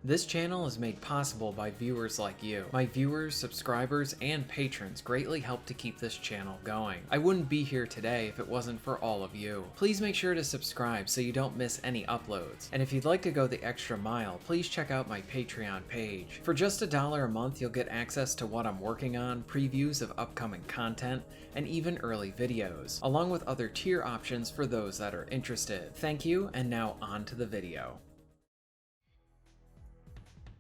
This channel is made possible by viewers like you. My viewers, subscribers, and patrons greatly help to keep this channel going. I wouldn't be here today if it wasn't for all of you. Please make sure to subscribe so you don't miss any uploads. And if you'd like to go the extra mile, please check out my Patreon page. For just $1 a month, you'll get access to what I'm working on, previews of upcoming content, and even early videos, along with other tier options for those that are interested. Thank you, and now on to the video.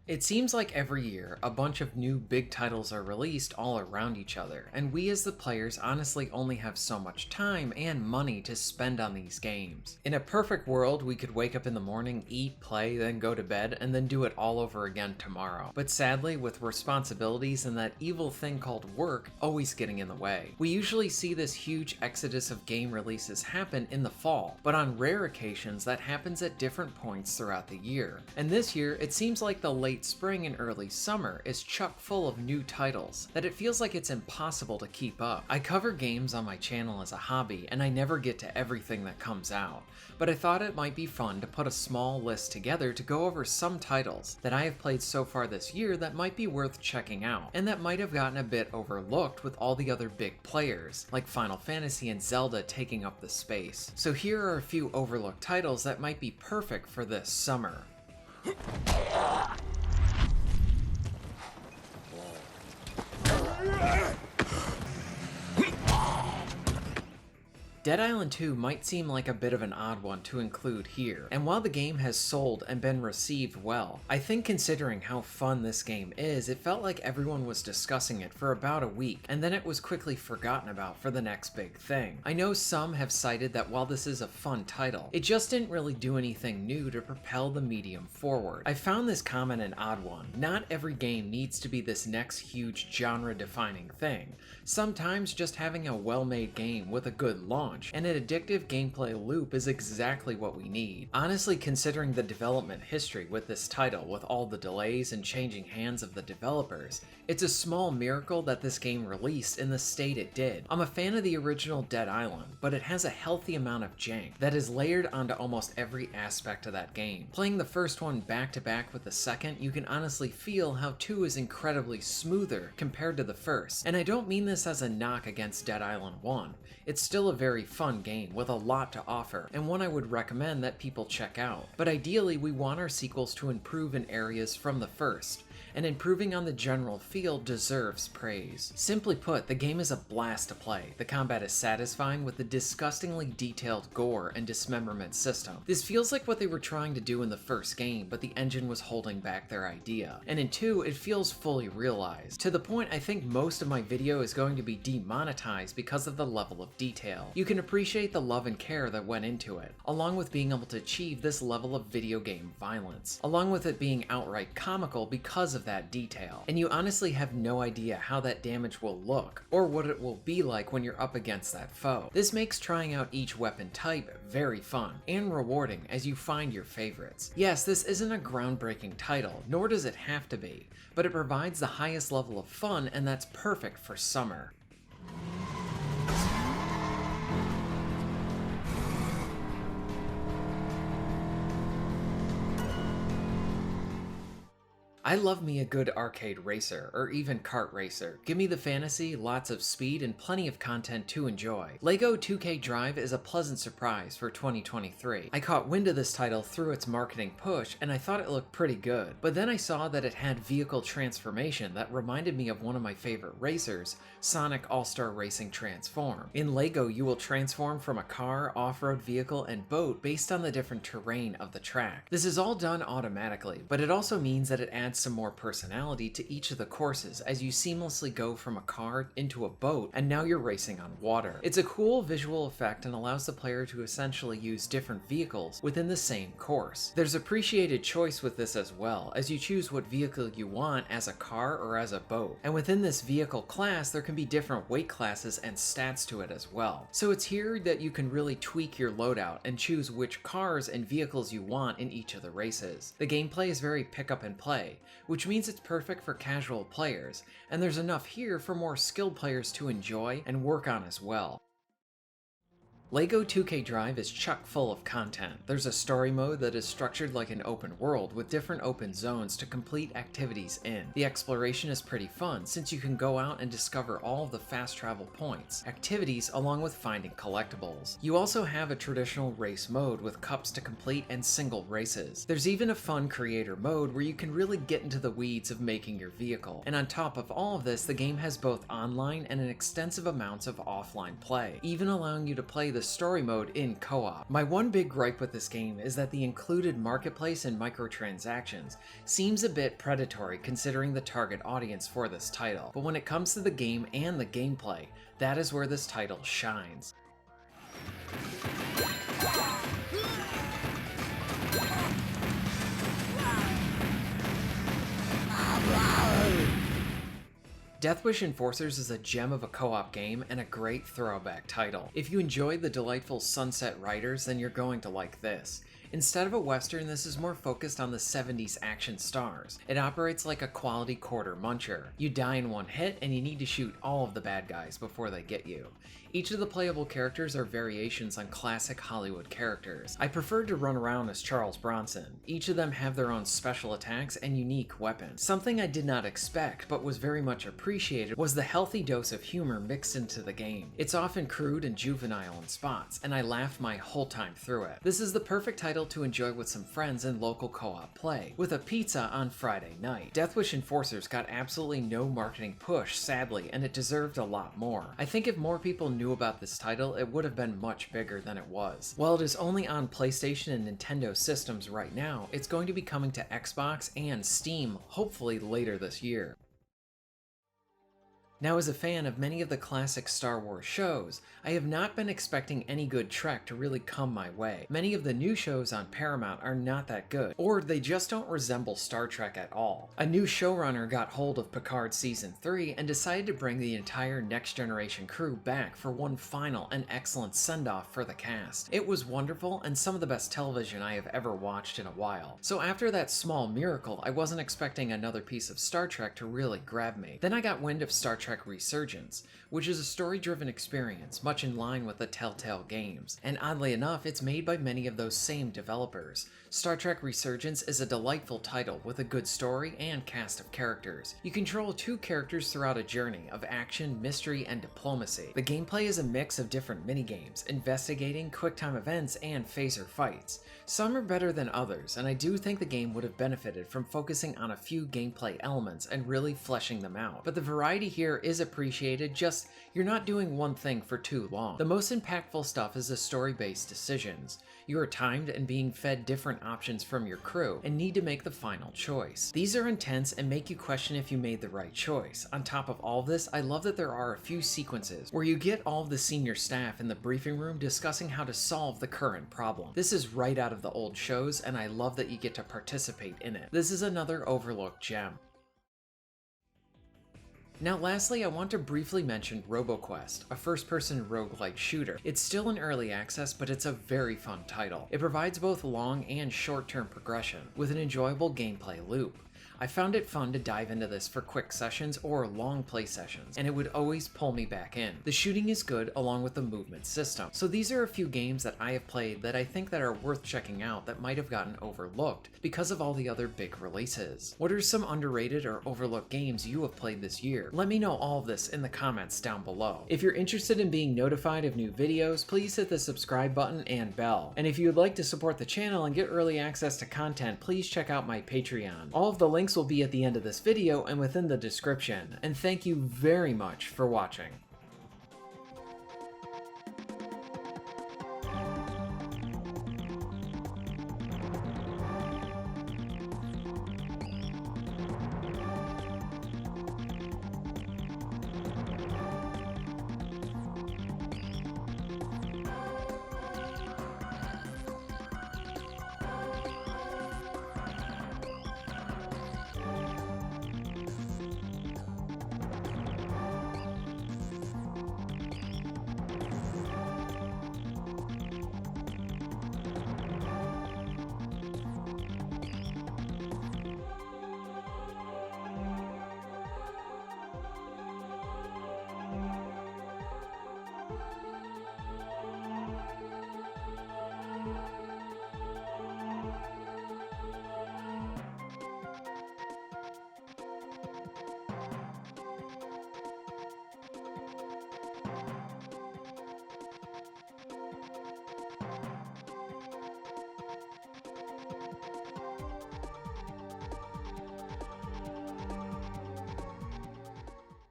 It seems like every year, a bunch of new big titles are released all around each other, and we as the players honestly only have so much time and money to spend on these games. In a perfect world, we could wake up in the morning, eat, play, then go to bed, and then do it all over again tomorrow. But sadly, with responsibilities and that evil thing called work always getting in the way, we usually see this huge exodus of game releases happen in the fall, but on rare occasions that happens at different points throughout the year. And this year, it seems like the late spring and early summer is chock full of new titles that it feels like it's impossible to keep up. I cover games on my channel as a hobby and I never get to everything that comes out, but I thought it might be fun to put a small list together to go over some titles that I have played so far this year that might be worth checking out, and that might have gotten a bit overlooked with all the other big players, like Final Fantasy and Zelda taking up the space. So here are a few overlooked titles that might be perfect for this summer. Dead Island 2 might seem like a bit of an odd one to include here, and while the game has sold and been received well, I think considering how fun this game is, it felt like everyone was discussing it for about a week, and then it was quickly forgotten about for the next big thing. I know some have cited that while this is a fun title, it just didn't really do anything new to propel the medium forward. I found this comment an odd one. Not every game needs to be this next huge genre-defining thing. Sometimes just having a well-made game with a good launch and an addictive gameplay loop is exactly what we need. Honestly, considering the development history with this title, with all the delays and changing hands of the developers, it's a small miracle that this game released in the state it did. I'm a fan of the original Dead Island, but it has a healthy amount of jank that is layered onto almost every aspect of that game. Playing the first one back to back with the second, you can honestly feel how 2 is incredibly smoother compared to the first. And I don't mean this as a knock against Dead Island 1. It's still a very fun game with a lot to offer, and one I would recommend that people check out. But ideally, we want our sequels to improve in areas from the first, and improving on the general feel deserves praise. Simply put, the game is a blast to play. The combat is satisfying with the disgustingly detailed gore and dismemberment system. This feels like what they were trying to do in the first game, but the engine was holding back their idea. And in 2, it feels fully realized, to the point I think most of my video is going to be demonetized because of the level of detail. You can appreciate the love and care that went into it, along with being able to achieve this level of video game violence, along with it being outright comical because of that detail. And you honestly have no idea how that damage will look, or what it will be like when you're up against that foe. This makes trying out each weapon type very fun, and rewarding as you find your favorites. Yes, this isn't a groundbreaking title, nor does it have to be, but it provides the highest level of fun, and that's perfect for summer. I love me a good arcade racer, or even kart racer. Give me the fantasy, lots of speed, and plenty of content to enjoy. LEGO 2K Drive is a pleasant surprise for 2023. I caught wind of this title through its marketing push, and I thought it looked pretty good. But then I saw that it had vehicle transformation that reminded me of one of my favorite racers, Sonic All-Star Racing Transform. In LEGO, you will transform from a car, off-road vehicle, and boat based on the different terrain of the track. This is all done automatically, but it also means that it adds some more personality to each of the courses as you seamlessly go from a car into a boat, and now you're racing on water. It's a cool visual effect and allows the player to essentially use different vehicles within the same course. There's appreciated choice with this as well, as you choose what vehicle you want as a car or as a boat. And within this vehicle class, there can be different weight classes and stats to it as well. So it's here that you can really tweak your loadout and choose which cars and vehicles you want in each of the races. The gameplay is very pick up and play, which means it's perfect for casual players, and there's enough here for more skilled players to enjoy and work on as well. LEGO 2K Drive is chock full of content. There's a story mode that is structured like an open world with different open zones to complete activities in. The exploration is pretty fun since you can go out and discover all of the fast travel points, activities, along with finding collectibles. You also have a traditional race mode with cups to complete and single races. There's even a fun creator mode where you can really get into the weeds of making your vehicle. And on top of all of this, the game has both online and an extensive amounts of offline play, even allowing you to play the story mode in co-op. My one big gripe with this game is that the included marketplace and microtransactions seems a bit predatory considering the target audience for this title, but when it comes to the game and the gameplay, that is where this title shines. Deathwish Enforcers is a gem of a co-op game and a great throwback title. If you enjoyed the delightful Sunset Riders, then you're going to like this. Instead of a western, this is more focused on the 70s action stars. It operates like a quality quarter muncher. You die in one hit and you need to shoot all of the bad guys before they get you. Each of the playable characters are variations on classic Hollywood characters. I preferred to run around as Charles Bronson. Each of them have their own special attacks and unique weapons. Something I did not expect but was very much appreciated was the healthy dose of humor mixed into the game. It's often crude and juvenile in spots, and I laughed my whole time through it. This is the perfect title to enjoy with some friends in local co-op play, with a pizza on Friday night. Deathwish Enforcers got absolutely no marketing push, sadly, and it deserved a lot more. I think if more people knew about this title, it would have been much bigger than it was. While it is only on PlayStation and Nintendo systems right now, it's going to be coming to Xbox and Steam hopefully later this year. Now, as a fan of many of the classic Star Wars shows, I have not been expecting any good Trek to really come my way. Many of the new shows on Paramount are not that good, or they just don't resemble Star Trek at all. A new showrunner got hold of Picard Season 3 and decided to bring the entire Next Generation crew back for one final and excellent send-off for the cast. It was wonderful and some of the best television I have ever watched in a while. So after that small miracle, I wasn't expecting another piece of Star Trek to really grab me. Then I got wind of Star Trek Resurgence, which is a story-driven experience, much in line with the Telltale games, and oddly enough, it's made by many of those same developers. Star Trek Resurgence is a delightful title with a good story and cast of characters. You control two characters throughout a journey of action, mystery, and diplomacy. The gameplay is a mix of different minigames, investigating, quick-time events, and phaser fights. Some are better than others, and I do think the game would have benefited from focusing on a few gameplay elements and really fleshing them out. But the variety here is appreciated, just you're not doing one thing for too long. The most impactful stuff is the story-based decisions. You are timed and being fed different options from your crew and need to make the final choice. These are intense and make you question if you made the right choice. On top of all this, I love that there are a few sequences where you get all of the senior staff in the briefing room discussing how to solve the current problem. This is right out of the old shows, and I love that you get to participate in it. This is another overlooked gem. Now lastly, I want to briefly mention Roboquest, a first-person roguelike shooter. It's still in early access, but it's a very fun title. It provides both long and short-term progression, with an enjoyable gameplay loop. I found it fun to dive into this for quick sessions or long play sessions, and it would always pull me back in. The shooting is good along with the movement system. So these are a few games that I have played that I think that are worth checking out that might have gotten overlooked because of all the other big releases. What are some underrated or overlooked games you have played this year? Let me know all of this in the comments down below. If you're interested in being notified of new videos, please hit the subscribe button and bell. And if you would like to support the channel and get early access to content, please check out my Patreon. All of the links will be at the end of this video and within the description. And thank you very much for watching.